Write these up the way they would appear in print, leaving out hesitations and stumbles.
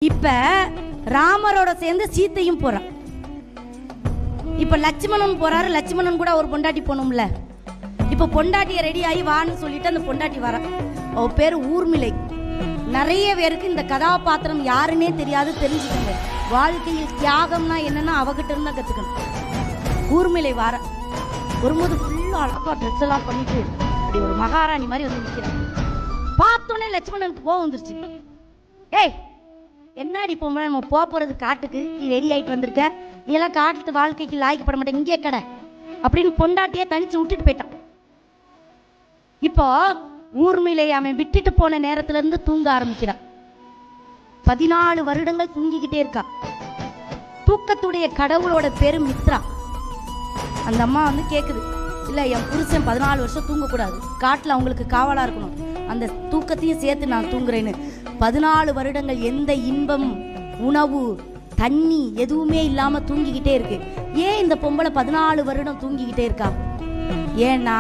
இப்ப ராமரோட சேர்ந்து சீத்தையும் போறான். இப்ப லட்சுமணன் போறாரு. லட்சுமணன் கூட ஒரு பொண்டாட்டி போகணும்ல. இப்ப பொண்டாட்டிய ரெடி ஆகி வான்னு சொல்லிட்டு அந்த பொண்டாட்டி வர. அவ பேரு ஊர்மிளை. நிறைய பேருக்கு இந்த கதாபாத்திரம் யாருன்னே தெரியாது. தெரிஞ்சுக்கங்க, வாழ்க்கையில் தியாகம்னா என்னன்னா அவகிட்ட இருந்தா கத்துக்கணும். ஊர்மிளை வர வரும்போது ஃபுல்லா அழகா ட்ரெஸ் எல்லாம் பண்ணிட்டு அப்படி ஒரு மகாராணி மாதிரி வந்து நிற்கிறான். பார்த்தோன்னே லட்சுமணனுக்கு கோவம் வந்துருச்சு. ஏய், என்னடி போக நம்ம போறது காட்டுக்கு, நீ ரெடி ஆகிட்டு வந்திருக்க, நீ எல்லாம் காட்டு வாழ்க்கைக்கு லாய்க்கப்பட மாட்டேன், இங்கே கடை அப்படின்னு பொண்டாட்டியே தனிச்சு விட்டுட்டு போயிட்டான். இப்போ ஊர்மிளை அவன் விட்டுட்டு போன நேரத்துல இருந்து தூங்க ஆரம்பிக்கிறான். 14 வருடங்கள் தூங்கிக்கிட்டே இருக்கா. தூக்கத்துடைய கடவுளோட பேரு மித்ரா. அந்த அம்மா வந்து கேக்குது, இல்ல என் புருஷன் 14 வருஷம் தூங்கக்கூடாது, காட்டுல அவங்களுக்கு காவலா இருக்கணும், அந்த தூக்கத்தையும் சேர்த்து நான் தூங்குறேன்னு. 14 வருடங்கள் எந்த இன்பம், உணவு, தண்ணி எதுவுமே இல்லாம தூங்கிக்கிட்டே இருக்கு. ஏன் இந்த பொம்பளை 14 வருடம் தூங்கிக்கிட்டே இருக்கா? ஏன்னா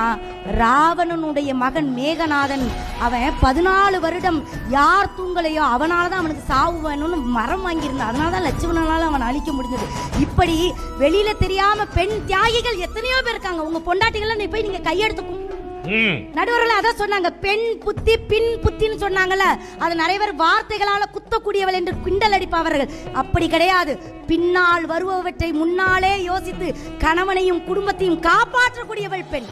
ராவணனுடைய மகன் மேகநாதன் அவன் 14 வருடம் யார் தூங்கலையோ அவனாலதான் அவனுக்கு சாவு வேணும்னு மரம் வாங்கியிருந்தான். அதனாலதான் லட்சுமணனால அவன் அழிக்க முடிஞ்சது. இப்படி வெளியில தெரியாம பெண் தியாகிகள் எத்தனையோ பேர் இருக்காங்க. உங்க பொண்டாட்டிகள் போய் நீங்க கையெடுத்து நடுவர்கள் அதான் சொன்னாங்க, பெண் புத்தி பின் புத்தின்னு சொன்னாங்கல்ல. அது நிறைய பேர் வார்த்தைகளால குத்தக்கூடியவள் என்று கிண்டல் அடிப்பவர்கள். அப்படி கிடையாது. பின்னால் வருபவற்றை முன்னாலே யோசித்து கணவனையும் குடும்பத்தையும் காப்பாற்றக்கூடியவள் பெண்.